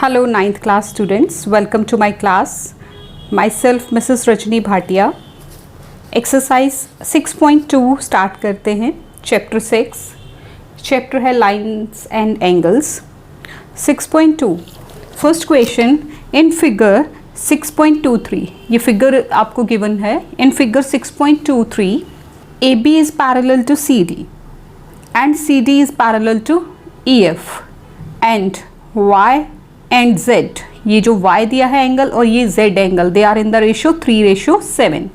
Hello 9th class students, welcome to my class. Myself Mrs. Rajni Bhatia. Exercise 6.2 start करते हैं. Chapter 6 chapter है Lines and Angles. 6.2 first question in figure 6.23. ये figure आपको given है. In figure 6.23 AB is parallel to CD and CD is parallel to EF and Y and Z. ये जो Y दिया है एंगल और ये Z angle, they are in the ratio 3:7.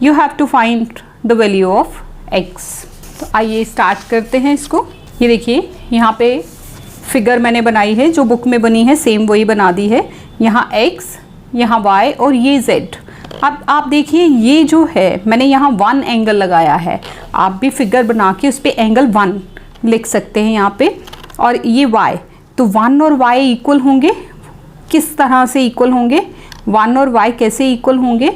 You have to find the value of X. तो आइए start करते हैं इसको. ये देखिए यहाँ पे फिगर मैंने बनाई है, जो बुक में बनी है सेम वही बना दी है. यहाँ X, यहाँ Y और ये Z. अब आप देखिए ये जो है मैंने यहाँ 1 एंगल लगाया है. आप भी फिगर बना के उस पर एंगल 1 लिख सकते हैं यहाँ पे. और ये Y, तो 1 और Y इक्वल होंगे. किस तरह से इक्वल होंगे? 1 और Y कैसे इक्वल होंगे?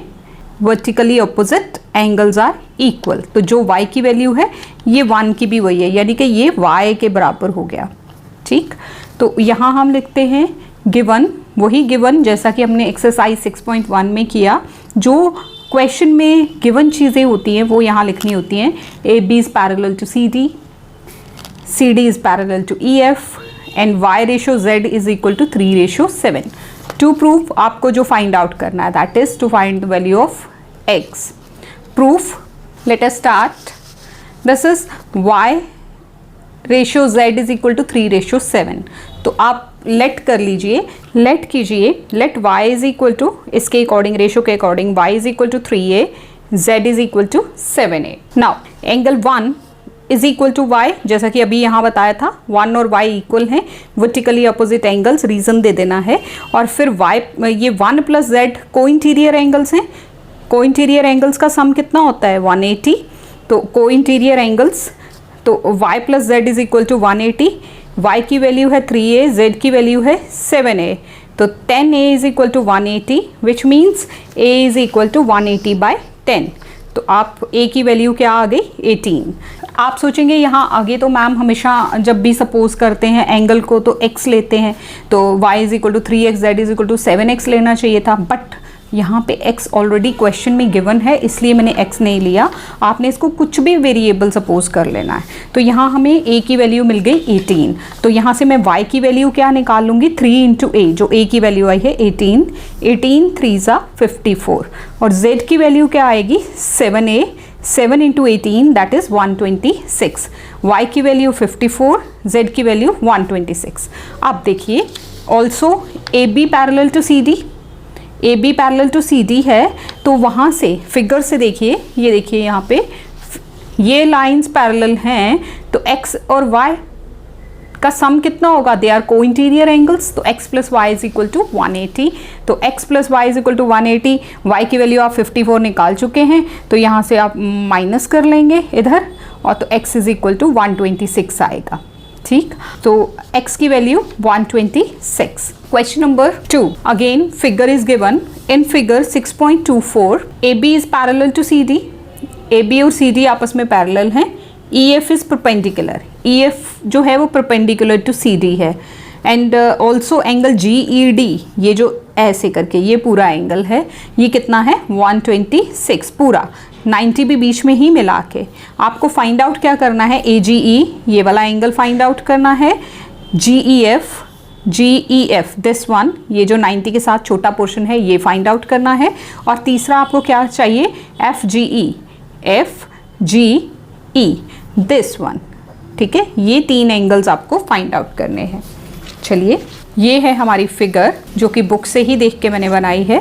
Vertically opposite angles are equal. तो जो Y की वैल्यू है ये 1 की भी वही है, यानी कि ये Y के बराबर हो गया. ठीक, तो यहाँ हम लिखते हैं गिवन, वही गिवन जैसा कि हमने एक्सरसाइज 6.1 में किया. जो क्वेश्चन में गिवन चीज़ें होती हैं वो यहाँ लिखनी होती हैं. AB is parallel to CD, CD is parallel to EF and Y ratio Z is equal to 3:7. To prove आपको जो find out करना है, that is to find the value of X. Proof, let us start. This is Y ratio Z is equal to 3:7. तो आप let कर लीजिए, let कीजिए, let Y is equal to, इसके अकॉर्डिंग रेशियो के according Y is equal to 3A, Z is equal to 7A. Now angle 1 is equal to Y, जैसा कि अभी यहाँ बताया था 1 और y इक्वल हैं, वर्टिकली अपोजिट एंगल्स, रीजन दे देना है. और फिर y, ये 1 plus z co interior angles हैं. को इंटीरियर एंगल्स का सम कितना होता है? 180. तो को इंटीरियर एंगल्स, तो y plus z is equal to 180. y की वैल्यू है 3a, z की वैल्यू है 7a. तो 10a is equal to 180 which means a is equal to 180/10. तो आप a की वैल्यू क्या आ गई? 18. आप सोचेंगे यहाँ आगे तो मैम हमेशा जब भी सपोज करते हैं एंगल को तो x लेते हैं, तो y is equal to 3x, z is equal to 7x लेना चाहिए था. बट यहाँ पे x ऑलरेडी क्वेश्चन में गिवन है, इसलिए मैंने x नहीं लिया. आपने इसको कुछ भी वेरिएबल सपोज कर लेना है. तो यहाँ हमें a की वैल्यू मिल गई 18. तो यहाँ से मैं y की वैल्यू क्या निकाल लूँगी? 3 × a, जो a की वैल्यू आई है 18. 18 3 = 54. और z की वैल्यू क्या आएगी? 7a. 7 × 18 that is 126. y की वैल्यू 54, z की वैल्यू 126. अब देखिए also AB parallel to CD, AB parallel to CD है. तो वहाँ से फिगर से देखिए, ये देखिए यहाँ पे ये लाइंस पैरेलल हैं. तो x और y का सम कितना होगा? They are co interior angles. तो x plus Y is equal to 180. तो x plus Y is equal to 180. y की वैल्यू आप 54 निकाल चुके हैं, तो यहाँ से आप माइनस कर लेंगे इधर, और तो x इज इक्वल टू 126 आएगा. ठीक, तो x की value 126. Question number 2, again figure is given. In figure 6.24 AB is parallel to CD. AB और CD आपस में पैरेलल हैं. EF is perpendicular. EF जो है वो परपेंडिकुलर टू CD है. एंड ऑल्सो एंगल GED, ये जो ऐसे करके ये पूरा एंगल है, ये कितना है? 126 पूरा, 90 भी बीच में ही मिला के. आपको फाइंड आउट क्या करना है? AGE, ये वाला एंगल फाइंड आउट करना है. GEF दिस वन, ये जो 90 के साथ छोटा पोर्शन है ये फाइंड आउट करना है. और तीसरा आपको क्या चाहिए? FGE this one. ठीक है, ये 3 एंगल्स आपको फाइंड आउट करने हैं. चलिए, ये है हमारी फिगर जो कि बुक से ही देख के मैंने बनाई है.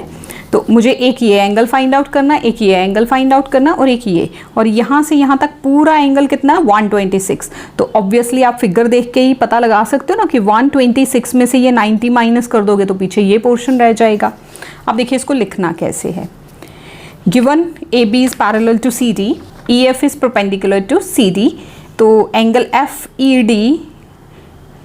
तो मुझे एक ये एंगल फाइंड आउट करना, एक ये एंगल फाइंड आउट करना और एक ये, और यहाँ से यहाँ तक पूरा एंगल कितना? 126. तो ऑब्वियसली आप फिगर देख के ही पता लगा सकते हो ना कि 126 में से ये 90 माइनस कर दोगे तो पीछे ये पोर्शन रह जाएगा. अब देखिए इसको लिखना कैसे है. Given AB is parallel to CD, EF is perpendicular to CD. तो एंगल FED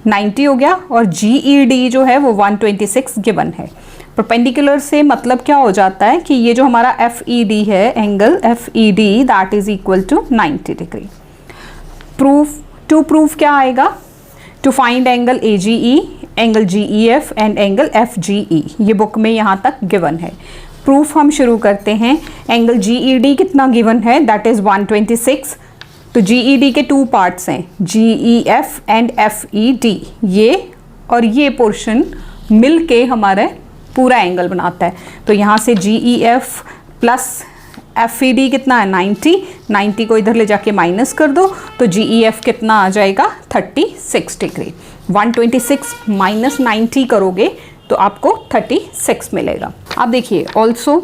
90 हो गया और GED जो है वो 126 गिवन है. परपेंडिकुलर से मतलब क्या हो जाता है कि ये जो हमारा FED है, angle FED that is equal to 90 degree. Proof, to proof क्या आएगा? To find angle AGE, angle GEF and angle FGE। ये बुक में यहाँ तक गिवन है। प्रूफ हम शुरू करते हैं। एंगल GED कितना गिवन है, दैट इज़ 126। तो GED के 2 पार्ट्स हैं, GEF एंड FED। ये और ये पोर्शन मिल के हमारा पूरा एंगल बनाता है। तो यहाँ से GEF प्लस FED कितना है 90 को इधर ले जाके माइनस कर दो तो GEF कितना आ जाएगा 36 डिग्री। 126 माइनस 90 करोगे तो आपको 36 मिलेगा। अब देखिए also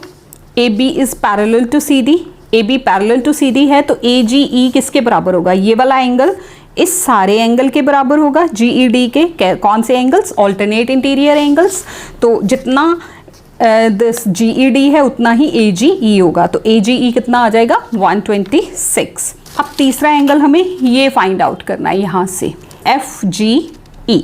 AB is parallel to CD। AB parallel to CD है तो AGE किसके बराबर होगा, ये वाला एंगल इस सारे एंगल के बराबर होगा। GED के कौन से एंगल्स, ऑल्टरनेट इंटीरियर एंगल्स। तो जितना दिस GED है उतना ही AGE होगा। तो AGE कितना आ जाएगा 126। अब तीसरा एंगल हमें ये फाइंड आउट करना है यहाँ से, FGE।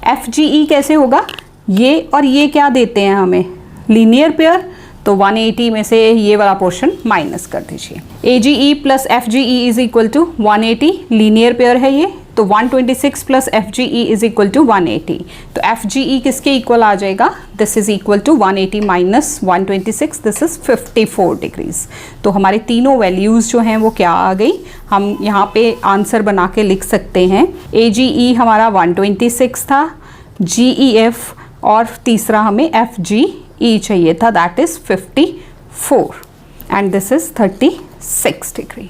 FGE कैसे होगा, ये और ये क्या देते हैं हमें, लीनियर पेयर। तो 180 में से ये वाला पोर्शन माइनस कर दीजिए। AGE plus FGE is equal to 180, linear pair है ये। तो 126 plus FGE is equal to 180। तो FGE किसके इक्वल आ जाएगा, this is equal to 180 minus 126, this is 54 degrees. तो हमारे तीनों वैल्यूज़ जो हैं वो क्या आ गई, हम यहाँ पे आंसर बना के लिख सकते हैं। AGE हमारा 126 था, GEF और तीसरा हमें FGE चाहिए था, that is 54 and this is 36 degree.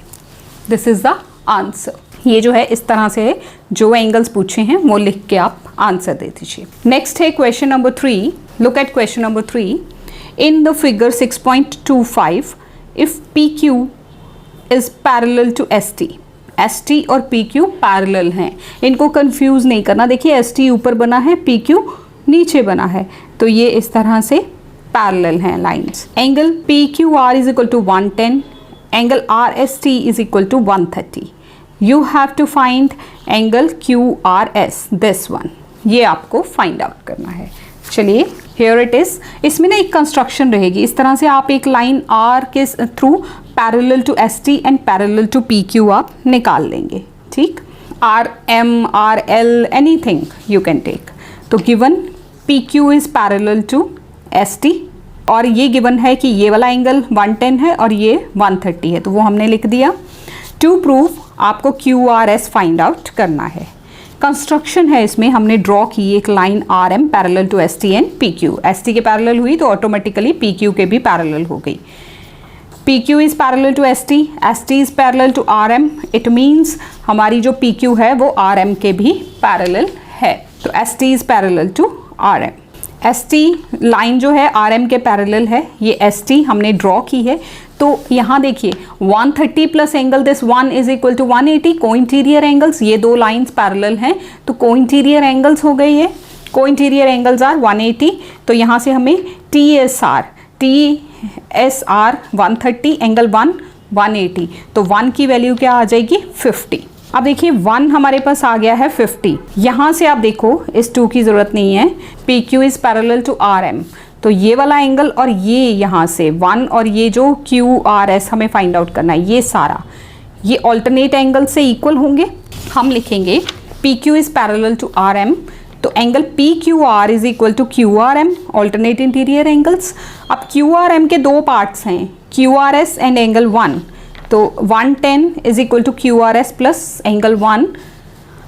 This is the answer. ये जो है इस तरह से है, जो एंगल्स पूछे हैं वो लिख के आप आंसर दे दीजिए। नेक्स्ट है question number 3। Look at question number 3। In the figure 6.25 if PQ is parallel to ST। ST और PQ पैरेलल हैं, इनको कंफ्यूज नहीं करना। देखिए ST ऊपर बना है, PQ नीचे बना है, तो ये इस तरह से पैरेलल हैं lines. Angle PQR is equal to 110, angle RST is equal to 130। You have to find angle QRS, this one, ये आपको फाइंड आउट करना है। चलिए हियर इट इज। इसमें ना एक कंस्ट्रक्शन रहेगी, इस तरह से आप एक लाइन R के through parallel to ST and parallel to PQ आप निकाल लेंगे, ठीक। RM, RL, anything you can take. तो given PQ is parallel to ST और ये गिवन है कि ये वाला एंगल 110 है और ये 130 है, तो वो हमने लिख दिया। टू प्रूव आपको QRS फाइंड आउट करना है। कंस्ट्रक्शन है इसमें, हमने ड्रॉ की एक line RM parallel to ST and PQ। ST के पैरेलल हुई तो ऑटोमेटिकली PQ के भी पैरेलल हो गई। PQ is parallel to ST, ST is parallel to RM। It means हमारी जो PQ है वो RM के भी पैरेलल है। तो ST is parallel to RM। ST line जो है RM के पैरेलल है, ये ST हमने ड्रॉ की है। तो यहाँ देखिए 130 plus angle this 1 is equal to 180। Co interior angles, ये दो लाइंस पैरेलल हैं तो को इंटीरियर एंगल्स हो गई है। को इंटीरियर एंगल्स आर 180। तो यहाँ से हमें TSR 130, एंगल 1 180, तो 1 की वैल्यू क्या आ जाएगी 50। अब देखिए 1 हमारे पास आ गया है 50। यहाँ से आप देखो इस 2 की ज़रूरत नहीं है। PQ is parallel to RM, तो ये वाला एंगल और ये यहाँ से 1 और ये जो QRS हमें फाइंड आउट करना है, ये सारा ये ऑल्टरनेट एंगल से इक्वल होंगे। हम लिखेंगे PQ is parallel to RM, तो angle PQR is equal to QRM, alternate interior angles. अब QRM के 2 पार्ट्स हैं, QRS एंड एंगल 1। तो 110 is equal to QRS plus angle 1।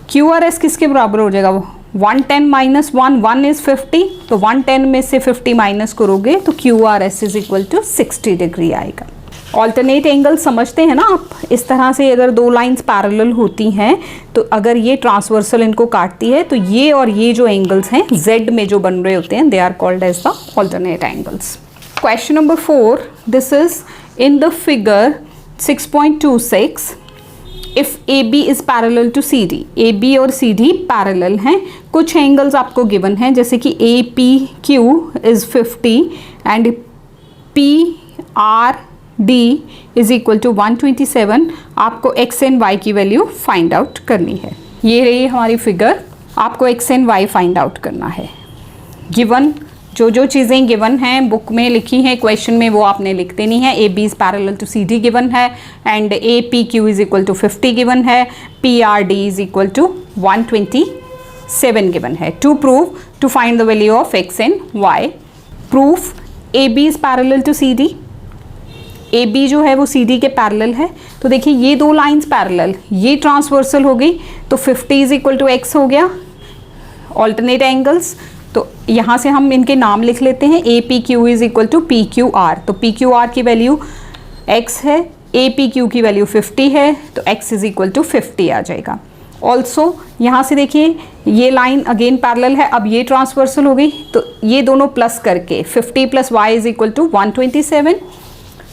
QRS किसके बराबर हो जाएगा, 110 माइनस 1 इज 50, तो 110 में से 50 माइनस करोगे तो QRS is equal to 60 degree आएगा। ऑल्टरनेट एंगल समझते हैं ना आप, इस तरह से अगर 2 लाइंस पैरेलल होती हैं तो अगर ये ट्रांसवर्सल इनको काटती है तो ये और ये जो एंगल्स हैं Z में जो बन रहे होते हैं, they are called as the alternate angles. Question number 4, this is in the figure 6.26 if AB is parallel to CD। AB और CD पैरेलल हैं। कुछ एंगल्स आपको गिवन हैं जैसे कि APQ is 50 and PRD is equal to 127। आपको X and Y की वैल्यू फाइंड आउट करनी है। ये रही हमारी फिगर, आपको X and Y find out करना है। गिवन जो चीज़ें गिवन हैं बुक में लिखी हैं, क्वेश्चन में वो आपने लिख देनी है। AB is parallel to CD given है and APQ is equal to 50 given है, PRD is equal to 127 7 given है। To prove to find the value of x and y। Proof AB is parallel to CD। AB जो है वो CD के parallel है। तो देखिए ये दो लाइंस पैरेलल, ये ट्रांसवर्सल हो गई, तो 50 इज इक्वल टू x हो गया। ऑल्टरनेट एंगल्स, तो यहाँ से हम इनके नाम लिख लेते हैं। APQ is equal to PQR। तो PQR की वैल्यू x है, APQ की वैल्यू 50 है, तो x इज इक्वल टू 50 आ जाएगा। ऑल्सो यहाँ से देखिए ये लाइन अगेन पैरेलल है, अब ये ट्रांसवर्सल हो गई, तो ये दोनों प्लस करके 50 plus y is equal to 127,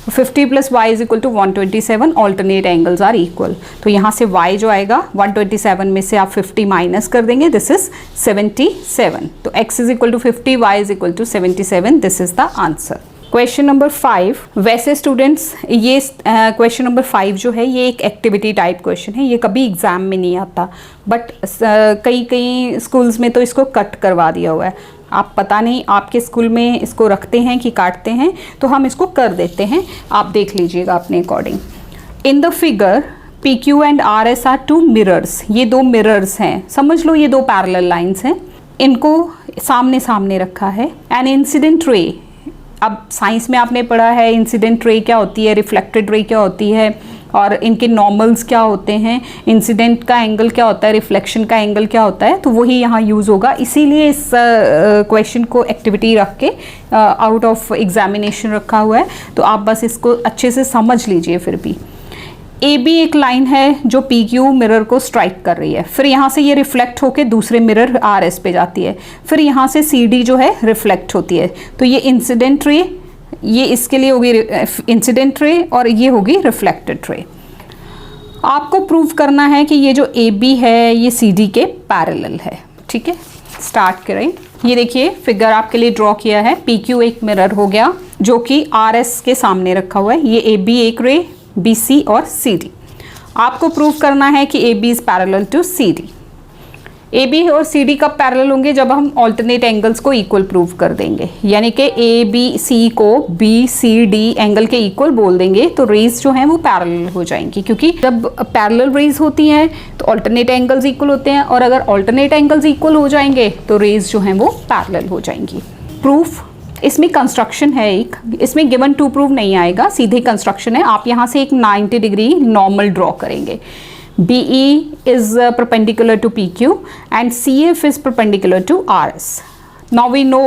50 plus y is equal to 127, alternate angles are equal. तो यहाँ से y जो आएगा 127 में से आप 50 माइनस कर देंगे, दिस इज 77। तो x is equal to 50, y is equal to 77, this is the answer. Question number 5। वैसे स्टूडेंट्स ये क्वेश्चन नंबर 5 जो है ये एक एक्टिविटी टाइप क्वेश्चन है, ये कभी एग्जाम में नहीं आता, बट कई स्कूल्स में तो इसको कट करवा दिया हुआ है। आप पता नहीं आपके स्कूल में इसको रखते हैं कि काटते हैं, तो हम इसको कर देते हैं, आप देख लीजिएगा अपने according. In the figure PQ and RS are two mirrors. ये दो मिरर्स हैं, समझ लो ये दो पैरेलल लाइंस हैं, इनको सामने सामने रखा है। एन इंसिडेंट रे, अब साइंस में आपने पढ़ा है इंसिडेंट रे क्या होती है, रिफ्लेक्टेड रे क्या होती है, और इनके नॉर्मल्स क्या होते हैं, इंसिडेंट का एंगल क्या होता है, रिफ्लेक्शन का एंगल क्या होता है, तो वही यहाँ यूज़ होगा। इसीलिए इस क्वेश्चन को एक्टिविटी रख के आउट ऑफ एग्जामिनेशन रखा हुआ है, तो आप बस इसको अच्छे से समझ लीजिए। फिर भी AB एक लाइन है जो PQ मिरर को स्ट्राइक कर रही है, फिर यहाँ से ये रिफ्लेक्ट होके दूसरे मिरर RS पे जाती है, फिर यहाँ से CD जो है रिफ्लेक्ट होती है, तो ये इंसिडेंट रे, ये इसके लिए होगी इंसिडेंट रे और ये होगी रिफ्लेक्टेड रे। आपको प्रूव करना है कि ये जो AB है ये CD के पैरेलल है। ठीक है, स्टार्ट करें। ये देखिए फिगर आपके लिए ड्रॉ किया है। PQ एक मिरर हो गया जो कि RS के सामने रखा हुआ है, ये AB एक रे, BC और CD। आपको प्रूव करना है कि AB is parallel to CD। AB और CD कब पैरेलल होंगे, जब हम ऑल्टरनेट एंगल्स को इक्वल प्रूव कर देंगे, यानी कि ABC को BCD एंगल के इक्वल बोल देंगे, तो रेज जो हैं वो पैरेलल हो जाएंगी, क्योंकि जब पैरेलल रेज होती हैं तो ऑल्टरनेट एंगल्स इक्वल होते हैं, और अगर ऑल्टरनेट एंगल्स इक्वल हो जाएंगे तो रेज जो हैं वो पैरेलल हो जाएंगी। प्रूफ, इसमें कंस्ट्रक्शन है एक, इसमें गिवन टू प्रूव नहीं आएगा, सीधे कंस्ट्रक्शन है। आप यहाँ से एक 90 डिग्री नॉर्मल ड्रॉ करेंगे। BE is perpendicular to PQ and CF is perpendicular to RS. Now we know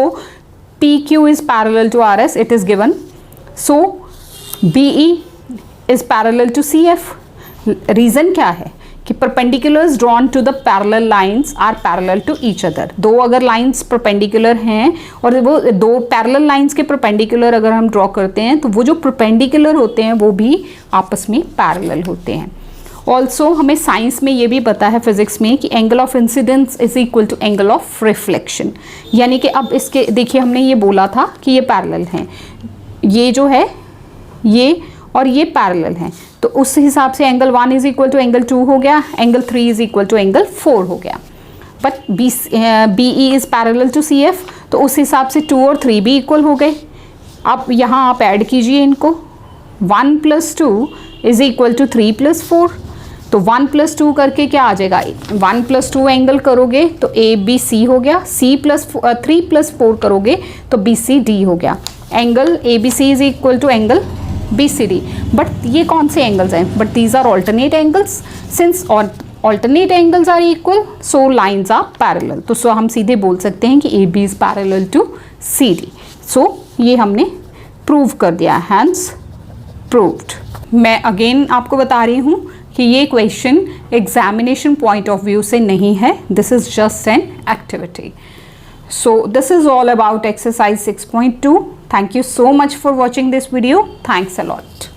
PQ is parallel to RS, it is given. So BE is parallel to CF. Reason क्या है कि perpendiculars drawn to the parallel lines are parallel to each other. दो अगर lines perpendicular हैं और वो दो parallel lines के perpendicular अगर हम draw करते हैं तो वो जो perpendicular होते हैं वो भी आपस में parallel होते हैं। ऑल्सो हमें साइंस में ये भी पता है फिजिक्स में कि angle of incidence is equal to angle of reflection, यानी कि अब इसके देखिए हमने ये बोला था कि ये पैरेलल हैं, ये जो है ये और ये पैरेलल हैं, तो उस हिसाब से angle 1 is equal to angle 2 हो गया, angle 3 is equal to angle 4 हो गया। But BE is parallel to CF, तो उस हिसाब से 2 और 3 भी इक्वल हो गए। अब यहाँ आप ऐड कीजिए इनको, 1 + 2 इज इक्वल टू 3 + 4, तो 1 + 2 करके क्या आ जाएगा, 1 + 2 एंगल करोगे तो ABC हो गया, 3 + 4 करोगे तो BCD हो गया। Angle ABC is equal to angle BCD। But ये कौन से एंगल्स हैं, but these are alternate angles. Since alternate angles are equal so lines are parallel, तो सो हम सीधे बोल सकते हैं कि AB is parallel to CD। So ये हमने प्रूव कर दिया, हैंस प्रूव्ड। मैं अगेन आपको बता रही हूँ कि ये question examination point of view से नहीं है, this is just an activity. So this is all about exercise 6.2. Thank you so much for watching this video. Thanks a lot.